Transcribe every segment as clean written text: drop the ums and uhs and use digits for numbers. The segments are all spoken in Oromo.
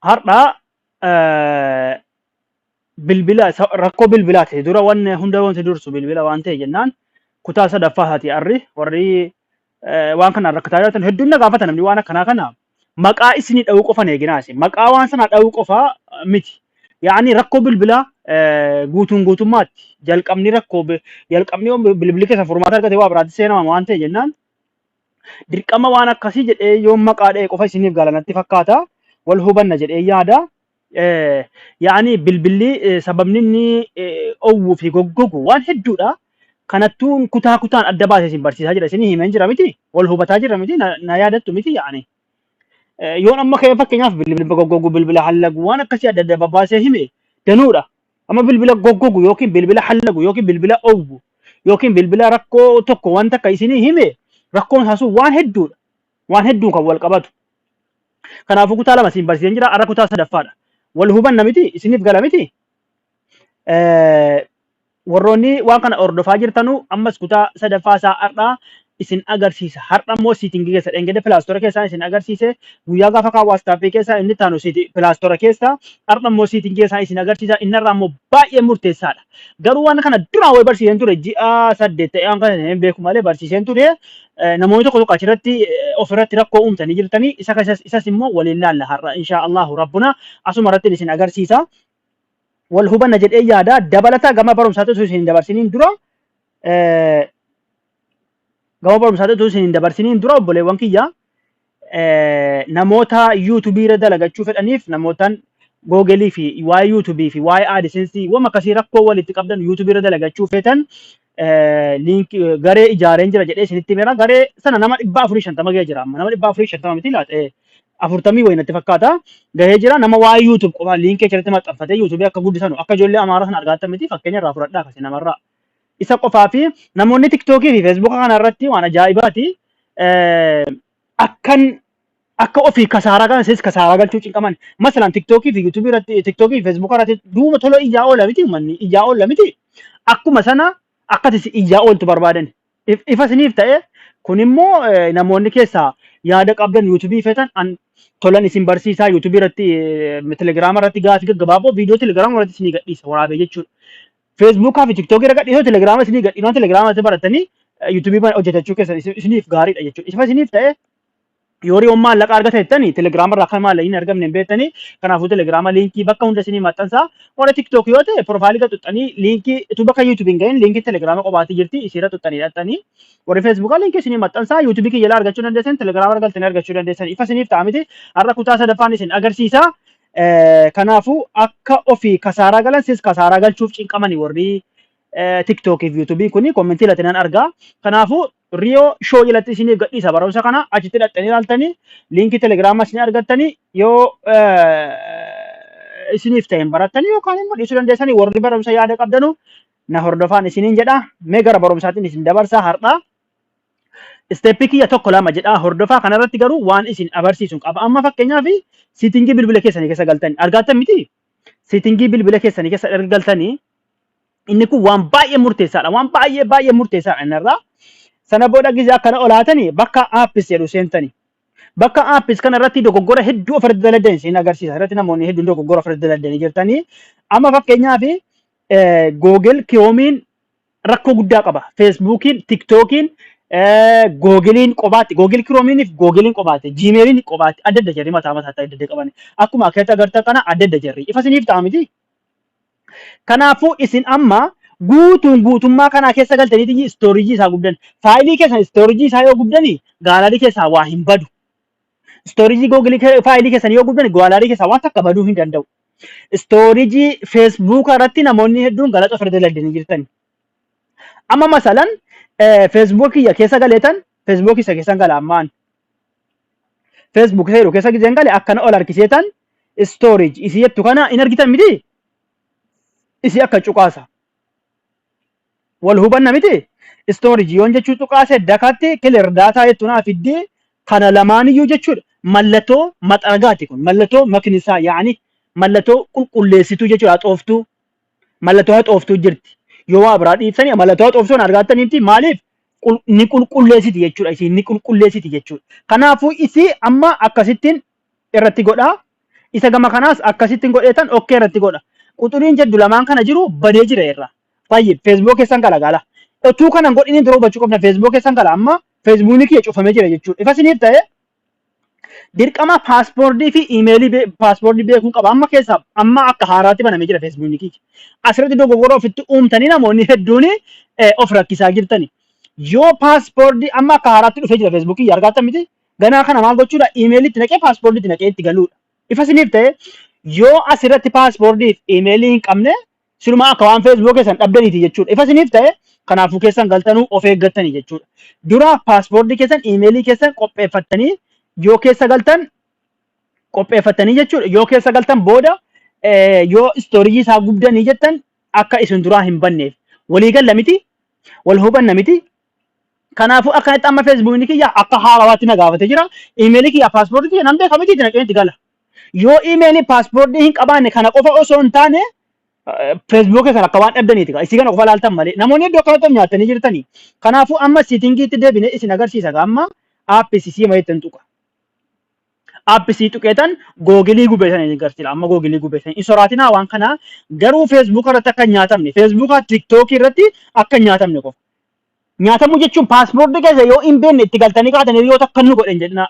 har'a bilbila rakkoo bilbilaati dura wanni hunda wanti dursu bilbila waan ta'e jennaan kutaa sadaffaa haati arri warri waan kanaan rakkataa jirtan hedduun na gaafata namni waan akkanaa kana maqaa isinii dha'uu qofan eeginaasi maqaa waan sanaa dha'uu qofa miti yaani rakkoo bilbilaa guutuun guutummaatti jalqabni rakkoo jalqabni bilbili keessa furmaata argate waa biraatti seenama waan ta'e jennaan dirqama waan akkasii jedhee yoo maqaa dha'e qofa isiniif galanatti fakkaata wal hubanna jedhee yaada yaani bilbilli sababni inni owwuu fi goggogu waan hedduudha kanattuu kutaa kutaan adda baasee isin barsiisaa jira isinii himeen jira miti wal hubataa jira miti na yaadattu miti yaani yoon amma ka'ee fakkeenyaaf bilbila goggogu bilbila hallagu waan akkasii adda adda babbaasee hime danuudha amma bilbila goggogu yookiin bilbila hallagu yookiin bilbila owwu yookiin bilbila rakkoo tokko wanta akka isinii hime rakkoon isaa waan hedduudha waan hedduun kan wal qabatu kanaafuu kutaa lama isin barsiisan jira arra kutaa sadaffaadha wal hubanna miti isiniif gala miti warroonni waan kana ordofaa jirtanu ammas kutaa sadaffaa isaa har'a isin agarsiisa har'a immoo siitingii keessa dhengede pilaastora keessaa isin agarsiise guyyaa gaafa kaa waastaappii keessaa inni taanu pilaastora keessaa har'a immoo siitingii keessaa isin agarsiisa innarraa immoo baay'ee murteessaadha garuu waan kana duraan way barsiiseen ture ji'a 8 ta'ee waan kana hin beeku malee barsiiseen ture namoonni tokko tokko achirratti ofirratti rakkoo uumtanii jirtanii isas immoo waliin laalla har'a inshaa Allahu rabbuna asuma irratti isin agarsiisa wal hubanna jedhee yaada dabalataa gama barumsaatti osoo isin dabarsiniin dura gama barumsaatti osoo isin dabarsiniin dura obboleewwan kiyya namoota yuutuubii irra dalagachuu fedhaniif namootaan googelii fi waa'ee yuutuubii fi waa'ee aadisensii waan akkasii rakkoo walitti qabdan yuutuubii irra dalagachuu feetan linkii garee ijaareen jira jedhee isinitti meera garee sana nama 450 gahee jira amma nama 450 miti laata 40 wayinatti fakkaata gahee jira nama waa'ee yuutuub qofa linkii achirratti maxxanfatee yuutuubii akka guddisanu akka ijoollee amaaraa sana argaatan miti fakkeenya irraa fudhadhaa akkasii namarraa isa qofaa fi namoonni tiktookii fi feesbuuka kana irratti waan ajaa'ibaati akka ofii kasaaraa kana sis kasaaraa galchuu cinqaman masalan tiktookii fi yuutuubii irratti tiktookii fi feesbuuka irratti duuma tola iyyaa oola miti manni iyyaa oola miti akkuma sana akkasis iyyaa ooltu barbaadan ifa isiniif ta'e kun immoo namoonni keessaa yaada qabdan yuutuubii feetan tolan isin barsiisaa yuutuubii irratti telegiraama irratti gaafii gaggabaaboo viidiyoo telegiraama irratti isinii gadhiisa waraabee jechuudha. Feesbuukaa fi tiktookii irra gadhiisoo telegiraama isinii gadhiisoo telegiraama irratti baratanii yuutuubii hojjetachuu keessan isiniif gaariidha jechuudha. Ifa isiniif ta'e yoo maallaqa argata jettanii telegiraama irraa akka maallaqni hin argamne hin beektanii kanaafuu telegiraama liinkii bakka hunda isinii maxxansaa warra tiktook yoo ta'e piroofaayilii kan xuxxanii liinkii utuu bakka yuutuubiin gahin liinkii telegiraama qophaatti jirti isiirra xuxxanii hidhattanii warri feesbuukaa liinkii isinii maxxansaa yuutuubii kiyyalaa argachuu dandeessan telegiraama argaltanii argachuu dandeessan ifa isiniif ta'a miti har'a kutaa sadaffaan isin agarsiisa kanaafuu akka ofii kasaaraa galan sis kasaaraa galchuuf cinqamanii warri tiktookii fi yuutuubii kuni koomentii latinaan argaa kanaafuu Rio show jalatti isiniif gadhiisa barumsa kana achitti hidhattanii ilaaltanii liinkii telegiraama isinii argattanii yoo isiniif ta'een barattanii yookaan immoo dhiisuu dandeessanii warri barumsa yaada qabdanu na hordofaan isiniin jedha mee gara barumsaatiin isin dabarsaa har'a isteeppii kiyya tokko lama jedha hordofaa kanarratti garuu waan isin agarsiisu qaba amma fakkeenyaaf siitingii bilbila keessanii keessa galtanii argaattan miti siitingii bilbila keessanii keessa galtanii inni kun waan baay'ee murteessaadha waan baay'ee murteessaadha innarraa sana booda gizee akkana olaatanii bakka aappis jedhu seentanii bakka aappis kana irratti dogoggora hedduu ofirratti daladan isin agarsiisa irratti namoonni hedduun dogoggora ofirratti daladanii jirtanii amma fakkeenyaaf Google Chromeen rakkoo guddaa qaba Facebookiin TikTokiin Googlein qobaatti Google Chromeen fi Googlein qobaatti Gmailin qobaatti adda adda jirri mataa adda adda qaban akkuma akka agartan kana adda adda jirri ifa isiniif ta'a miti kanaafuu isin amma guutummaa kana keessa galtanii stoorejii isaa gubdan faayilii keessan stoorejii isaa yoo gubdani gaalarii keessaa waa hin badu stoorejii Google faayilii keessan yoo gubdan gaalarii keessaa waan takka baduu hin danda'u stoorejii Facebook irratti namoonni hedduun galata ofirra daladanii jirtani amma masalan Facebook ya keessa galeetan Facebook isa keessa gala ammaan Facebook seeru keessa gizeen gale akkana ol harkiseetan storage isi jettu kana in argitan miti isi akka cuqaasa wal hubanna miti storage yoon jechuu cuqaase dakatti clear data jettu naa fiddi kana lamaaniyyuu jechuudha mallattoo maxaragaati kun mallattoo maknisaa yaani mallattoo qulqulleessituu jechuudha xooftuu mallattoo xooftuu jirti yoo waa biraa dhiibsanii mallattoo xooftuun argattanitti maaliif ni qulqulleessiti jechuudha isin ni qulqulleessiti jechuudha kanaafuu isi amma akkasittiin irratti godhaa isa gama kanaas akkasittiin godheetan okkee irratti godha. Quxuriin jedhu lamaan kana jiru badee jira irra. Fayyid Facebook keessan galagala. Otuu kanan godhini dura hubachuu qabna Facebook keessan gala amma Facebook kiyya cufamee jira jechuudha. Ifa isiniif ta'e dirqama paaspoortii fi iimeelii paaspoortii beekuun qaba. Amma keessa amma akka haaraatti banamee jira Facebook kiyya. Asirratti dogoggora ofitti uumtanii namoonni hedduun of rakkisaa jirtani. Yoo paaspoortii amma akka haaraatti dhufee jira Facebook kiyya argatta miti. Ganaa kana maal gochuudha? Iimeelii itti naqee paaspoortii itti naqee itti galuudha. Ifa isiniif ta'e yoo asirratti paaspoortii fi iimeelii hin qabne siluma akka waan Facebook keessan dhabdaniiti jechuudha. Ifa isiniif ta'e kanaafuu keessan galtanuu of eeggattanii jechuudha. Dura paaspoortii keessan iimeelii keessan qopheeffattanii yoo keessa galtan qopheeffattanii jechuudha. Yoo keessa galtan booda yoo istoorijii isaa gubdanii jettan akka isin duraa hin banneef walii galla miti wal hubanna miti. Kanaafuu akkanatti amma Facebook kiyya akka haarawaatti na gaafatee jira. Iimeelii kiyya paaspoortii kiyya nan beeka miti itti naqee itti gala. Yoo iimeelii paaspoortii hin qabaanne kana qofa osoo hin taane Facebook kana akka waan dhabdaniiti. Isii kana qofa laaltan malee namoonni iddoo kanatti nyaatanii jirtanii. Kanaafuu amma siitingiitti deebine isin agarsiisa. Amma aappii sisii mayeetan tuqa. Aappii sii tuqeetan googilii gubeesan isin agarsiisa. Amma googilii gubeesan. Isoraatinaa waan kana garuu Facebook irratti akka nyaatamne Facebook TikTok irratti akka nyaatamne qofa. Nyaatamuu jechuun paaspoortii keessa yoo hin beekne itti galtanii kaatanii yoo takka nu godhan jedhina.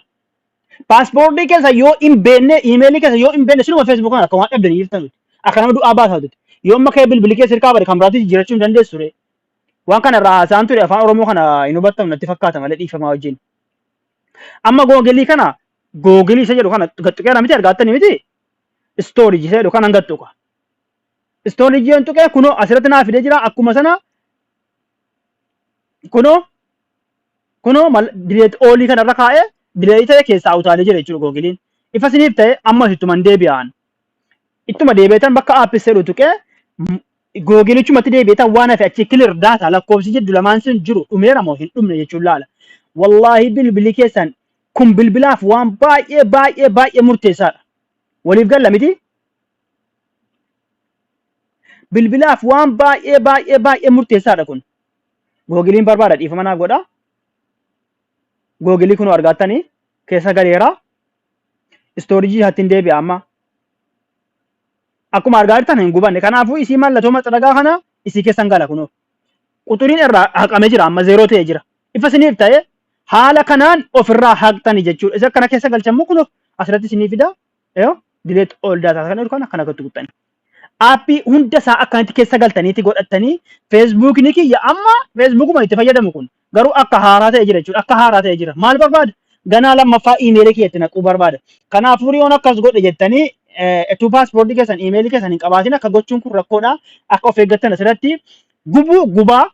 Paaspoortii keessa yoo hin beekne iimeelii keessa yoo hin beekne siluma Facebook kana akka waan dhabdanii jirtan. Akka nama du'aa baasaa tuti. Yoo amma kee bilbilii keessa hirkaa bade kan biraatti jijjiirachuu hin dandeessu ture. Waan kana irraa haasa'an ture afaan Oromoo kana hin hubattamu natti fakkaata malee dhiifamaa wajjin. Amma googilii kana googilii isa jedhu kana gattuqee miti argaattanii miti. Stooriji isa jedhu kana gattuqa. Stoorijiin tuqee kunoo asirratti naa fidee jira akkuma sana kunoo dileet oolii kanarra kaa'ee dileetii ta'e keessaa utaalee jira jechuudha googiliin. Ifa isiniif ta'e amma ittuma deebi'an. Ittuma deebi'eetan bakka aappis jedhu tuqee googilichumatti deebi'eetan waan hafe achi kilir daataa lakkoofsi jedhu lamaan sun jiru dhumeera moo hin dhumne jechuun laala. Wallaahi bilbilii keessan kun bilbilaaf waan baay'ee murteessaadha. Waliif galla miti? Bilbilaaf waan baay'ee murteessaadha kun. Googiliin barbaada dhiifama naaf godha. Googilii kun argattanii keessa galeera. Istoorijii hattiin deebi'a amma. Akkuma argaa jirtan hin gubanne. Kanaafuu isii mallattoo maxxaragaa kana isii keessan gala kunoo. Quxuriin irraa haqamee jira amma zeeroo ta'ee jira. Ifa isiniif ta'e haala kanaan ofirraa haqxanii jechuudha. Isa kana keessa galchamuu kunoo asirratti isinii fida. Dileet ool daataa kana kana kana gatti kuttani. Aappii hunda isaa akkanatti keessa galtaniiti godhattanii Facebook ni kiyya amma Facebook itti fayyadamu kun garuu akka haaraa ta'e jira jechuudha. Akka haaraa ta'e jira. Maal barbaada? Ganaa lammaffaa iimeelii kiyyatti naquu barbaada. Kanaafuu riyoon akkas godhe jettanii etuu paaspoortii keessan iimeelii keessan hin qabaatin akka gochuun kun rakkoodha. Akka of eeggattan asirratti gubaa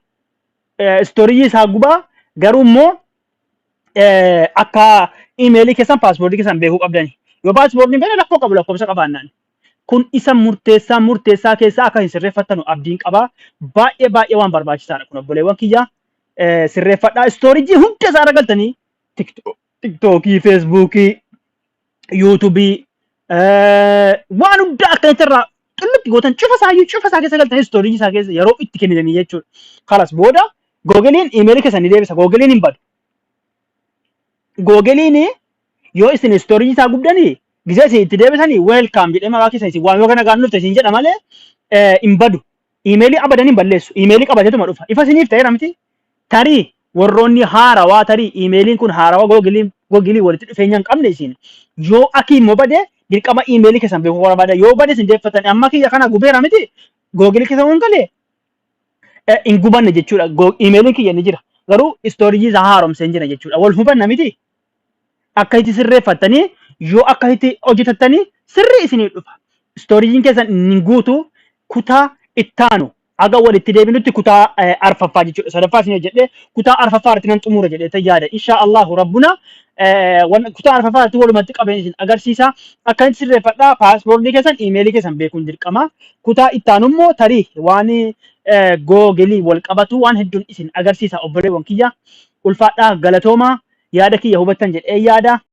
istoorijii isaa gubaa garuu immoo akka iimeelii keessan paaspoortii keessan beekuu qabdani. Yoo paaspoortiin beekne rakkoo qabu lakkoofsa qabaannaan. Kun isa murteessaa keessaa akka hin sirreeffattanu abdiin qaba. Baay'ee waan barbaachisaadha kun obboleewwan kiyya. Sirreeffadhaa istoorijii hunda isaa galtanii TikTokii, Facebookii, YouTubii waan hunda akkanatti irraa xillitti gootan cufa isaa keessa galtanii istoorijii isaa keessa yeroo itti kennitanii jechuudha. Kalas booda googiliin iimeelii keessan ni deebisa. Googiliin hin badu. Googiliin yoo isin istoorijii isaa gubdanii gizee isin itti deebisanii welcome jedhee maqaa keessa isin waan yoo kana gaannuuf isin jedha malee hin badu. Iimeelii abadan hin balleessu. Iimeelii qabateetuma dhufa. Ifa isiniif ta'eera miti. Tarii warroonni haarawaa tarii iimeeliin kun haarawaa googilii walitti dhufeenya hin qabne isin yoo akii immoo bade dirqama iimeelii keessan beekuu barbaada. Yoo bade isin deeffattan amma kiyya kana gubeera miti. Googilii keessa waan galee hin gubanne jechuudha. Iimeeliin kiyya ni jira. Garuu istoorijii isaa haaromsee hin jira jechuudha. Wal hubanna miti. Akka itti sirreeffattanii yoo akka itti hojjetattanii sirrii isinii dhufa. Istoorijiin keessan hin guutu kutaa ittaanu aga walitti deebinutti kutaa arfaffaa jechuudha. Sadaffaa isin jedhee kutaa arfaffaa irratti nan xumura jedhee yaada. Insha Allahu Rabbuna kutaa arfaffaa irratti walumatti qabeen isin agarsiisa. Akka itti sirreeffadhaa paaspoortii keessan iimeelii keessan beekuun dirqama. Kutaa ittaanu immoo tarii waan googilii wal qabatu waan hedduun isin agarsiisa obboleewwan kiyya. Ulfaadhaa galatoomaa yaada kiyya hubattan jedhee yaada.